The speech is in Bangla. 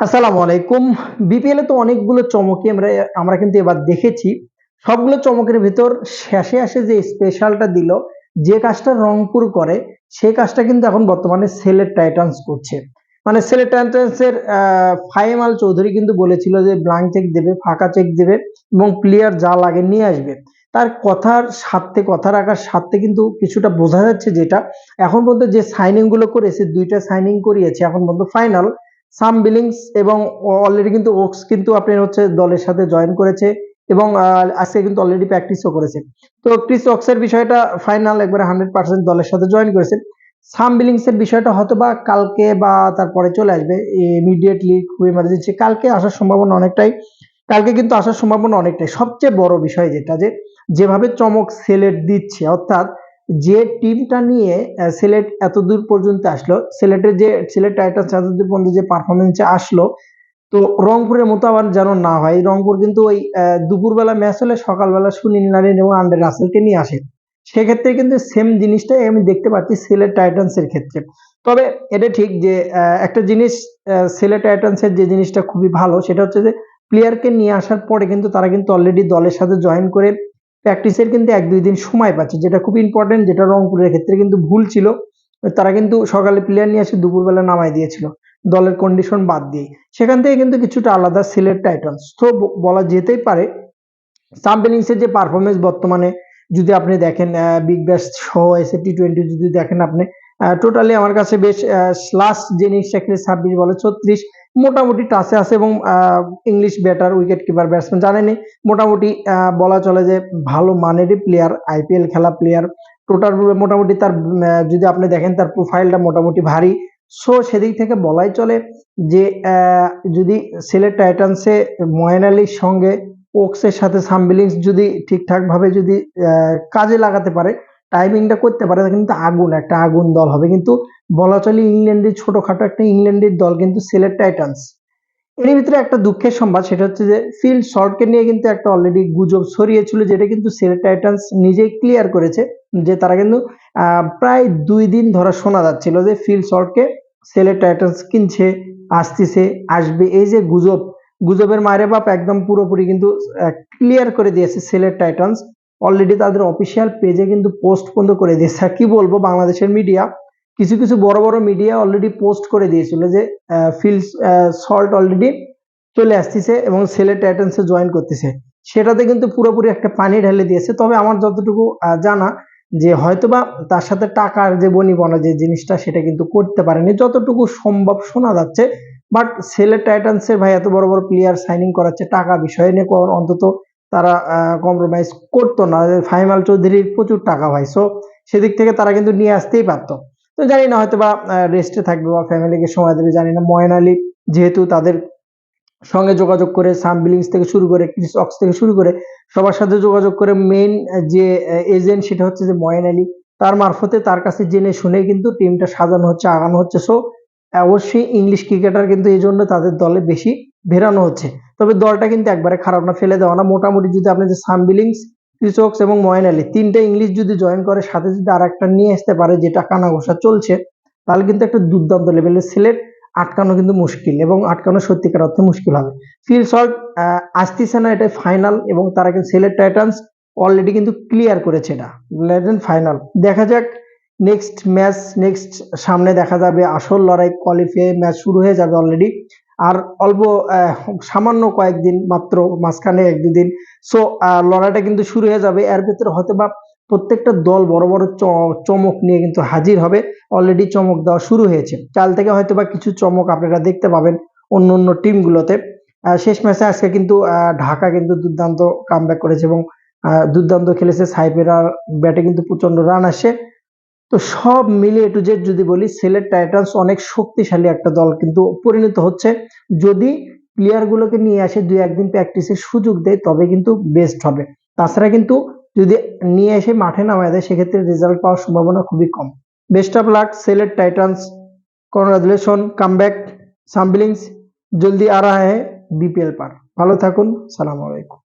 আসসালামু আলাইকুম। বিপিএল এ তো অনেকগুলো চমকই আমরা আমরা কিন্তু এবার দেখেছি। সবগুলো চমকের ভিতর শেষে আসে যে স্পেশালটা দিল, যে কাজটা রংপুর করে সেই কাজটা কিন্তু এখন বর্তমানে সিলেট টাইটান্স করছে। মানে সিলেট টাইটান্সের ফাহিম আল চৌধুরী কিন্তু বলেছিল যে ব্ল্যাঙ্ক চেক দেবে, ফাঁকা চেক দেবে এবং প্লেয়ার যা লাগে নিয়ে আসবে। তার কথার সাথে কথা রাখার সাথে কিন্তু কিছুটা বোঝা যাচ্ছে, যেটা এখন পর্যন্ত যে সাইনিং গুলো করেছে, 2টা সাইনিং করিয়েছে এখন পর্যন্ত ফাইনাল সাম বিলিংস এবং অলরেডি কিন্তু ওক্স কিন্তু আপনার হচ্ছে দলের সাথে জয়েন করেছে এবং আজকে কিন্তু অলরেডি প্র্যাকটিসও করেছে। তো ক্রিস ওক্সের বিষয়টা ফাইনাল একবারে 100% দলের সাথে জয়েন করেছে। সাম বিলিংস এর বিষয়টা হয়তো বা কালকে বা তারপরে চলে আসবে ইমিডিয়েটলি, খুব ইমার্জেন্সি কালকে আসার সম্ভাবনা অনেকটাই। কালকে কিন্তু আসার সম্ভাবনা অনেকটাই। সবচেয়ে বড় বিষয় যেটা, যে যেভাবে চমক সিলেট দিচ্ছে, অর্থাৎ যে টিমটা নিয়ে সিলেট এতদূর পর্যন্ত আসলো, সিলেটের যে সিলেট টাইটান্স এতদূর পর্যন্ত যে পারফরমেন্সে আসলো, তো রংপুরের মতো আবার যেন না হয়। রংপুর কিন্তু ওই দুপুরবেলা ম্যাচ হলে সকালবেলা সুনীল নারিন এবং আন্ডার রাসেলকে নিয়ে আসে। সেক্ষেত্রে কিন্তু সেম জিনিসটাই আমি দেখতে পাচ্ছি সিলেট টাইটান্স এর ক্ষেত্রে। তবে এটা ঠিক যে একটা জিনিস, সিলেট টাইটান্স এর যে জিনিসটা খুবই ভালো সেটা হচ্ছে যে প্লেয়ারকে নিয়ে আসার পরে কিন্তু তারা কিন্তু অলরেডি দলের সাথে জয়েন করে প্র্যাকটিসের কিন্তু 1-2 দিন সময় পাচ্ছে, যেটা খুব ইম্পর্টেন্ট, যেটা রংপুরের ক্ষেত্রে কিন্তু ভুল ছিল। তারা কিন্তু সকালে প্লেয়ার নিয়ে এসে দুপুরবেলা নামাই দিয়েছিল দলের কন্ডিশন বাদ দিয়ে। সেখান থেকে কিন্তু কিছুটা আলাদা সিলেট টাইটান্স। তো বলা যেতেই পারে সাম বিলিংসের যে পারফরমেন্স বর্তমানে যদি আপনি দেখেন, বিগ ব্যাশ সহ এসে টি-20 যদি দেখেন আপনি, টোটালি আমার কাছে বেশ লাস্ট যে ইনিংসটা খেলে 26 বলে 36 মোটামুটি টাচে আছে এবং English batter, wicket keeper, batsman জানেনি মোটামুটি বলা চলে যে ভালো মানেরই প্লেয়ার, আইপিএল খেলা প্লেয়ার। টোটাল মোটামুটি তার যদি আপনি দেখেন তার প্রোফাইলটা মোটামুটি ভারী। সো সেদিক থেকে বলাই চলে যে যদি সিলেট টাইটান্সে ময়েন আলীর সঙ্গে ওকসের সাথে সাম বিলিংস যদি ঠিকঠাক ভাবে যদি কাজে লাগাতে পারে, টাইমিংটা করতে পারে, কিন্তু একটা আগুন দল হবে। কিন্তু বলা চলে ইংল্যান্ডের ছোটখাটো একটা ইংল্যান্ডের দল কিন্তু সিলেট টাইটান্স। এর ভিতরে একটা দুঃখের সংবাদ, সেটা হচ্ছে যে ফিল শর্টকে নিয়ে কিন্তু একটা অলরেডি গুজব ছড়িয়েছিল, যেটা কিন্তু সিলেট টাইটান্স নিজেই ক্লিয়ার করেছে যে তারা কিন্তু প্রায় 2 দিন ধরে শোনা যাচ্ছিল যে ফিল শর্টকে সিলেট টাইটান্স কিনছে, আসতেছে, আসবে। এই যে গুজব, গুজবের মায়ের বাপ একদম পুরোপুরি কিন্তু ক্লিয়ার করে দিয়েছে সিলেট টাইটান্স। অলরেডি তাদের অফিসিয়াল পেজে কিন্তু পোস্ট পর্যন্ত করে দিয়েছে। আর কি বলবো, বাংলাদেশের মিডিয়া, কিছু কিছু বড় বড় মিডিয়া অলরেডি পোস্ট করে দিয়েছিল যে ফিল সল্ট অলরেডি চলে আসতেছে এবং সিলেট টাইটান্সে জয়েন করতেছে। সেটাতে কিন্তু পুরোপুরি একটা পানি ঢেলে দিয়েছে। তবে আমার যতটুকু জানা, যে হয়তোবা তার সাথে টাকার যে বনিবনা যে জিনিসটা, সেটা কিন্তু করতে পারেনি যতটুকু সম্ভব শোনা যাচ্ছে। বাট সিলেট টাইটান্সের ভাই এত বড় বড় প্লেয়ার সাইনিং করাচ্ছে, টাকা বিষয় নিয়ে অন্তত তারা কম্প্রোমাইজ করতো না। ফাহিম আল চৌধুরীর প্রচুর টাকা ভাই, সো সেদিক থেকে তারা কিন্তু নিয়ে আসতেই পারতো। তো জানি না, হয়তো বা রেস্টে থাকবে বা ফ্যামিলিকে সময় দেবে, জানি না। ময়েন আলী যেহেতু তাদের সঙ্গে যোগাযোগ করে, সাম বিলিংস থেকে শুরু করে, ক্রিস অক্স থেকে শুরু করে সবার সাথে যোগাযোগ করে, মেইন যে এজেন্ট সেটা হচ্ছে যে ময়েন আলী, তার মারফতে তার কাছে জেনে শুনে কিন্তু টিমটা সাজানো হচ্ছে, আগানো হচ্ছে। সো অবশ্যই ইংলিশ ক্রিকেটার কিন্তু এই জন্য তাদের দলে বেশি ভেরানো হচ্ছে। তবে দলটা কিন্তু একবারে খারাপ না, ফেলে দেওয়া না। মোটামুটি যদি আপনি যে সাম বিলিংস, ক্রিস ওকস এবং ময়েন আলী 3টে ইংলিশ যদি জয়েন করে, সাথে যদি আর একটা নিয়ে আসতে পারে, যেটা কানা ঘোষা চলছে, তাহলে কিন্তু একটা দুর্দান্ত লেভেলের সিলেট আটকানো কিন্তু মুশকিল, এবং আটকানো সত্যিকার অর্থে মুশকিল হবে। ফিল শর্ট আসতেছে না, এটা ফাইনাল, এবং তারা কিন্তু সিলেট টাইটান্স অলরেডি কিন্তু ক্লিয়ার করেছে এটা লেজেন্ড ফাইনাল। দেখা যাক নেক্সট ম্যাচ, নেক্সট সামনে দেখা যাবে আসল লড়াই, কোয়ালিফাই ম্যাচ শুরু হয়ে যাবে অলরেডি। আর অল্প সামান্য কয়েকদিন মাত্র, মাঝখানে 1-2 দিন। সো লড়াইটা কিন্তু শুরু হয়ে যাবে। এর ভিতরে হয়তো বা প্রত্যেকটা দল বড় বড় চমক নিয়ে কিন্তু হাজির হবে। অলরেডি চমক দেওয়া শুরু হয়েছে, কাল থেকে হয়তো বা কিছু চমক আপনারা দেখতে পাবেন অন্য অন্য টিমগুলোতে। শেষ ম্যাচে আজকে কিন্তু ঢাকা কিন্তু দুর্দান্ত কামব্যাক করেছে এবং দুর্দান্ত খেলেছে। সাইফের ব্যাটে কিন্তু প্রচন্ড রান আসে। তো সব মিলিয়ে টু জেড যদি বলি, সিলেট টাইটান্স অনেক শক্তিশালী একটা দল কিন্তু পরিণত হচ্ছে। যদি প্লেয়ার গুলোকে নিয়ে আসে, 2-1 দিন প্র্যাকটিসের সুযোগ দেয়, তবে কিন্তু বেস্ট হবে। তাছাড়া কিন্তু যদি নিয়ে এসে মাঠে নামায় দেয়, সেক্ষেত্রে রেজাল্ট পাওয়ার সম্ভাবনা খুবই কম। Best of luck Sylhet titans, congratulation, comeback, Sam Billings জলদি আ रहा है बीपीएल पर। ভালো থাকুন, সালাম আলাইকুম।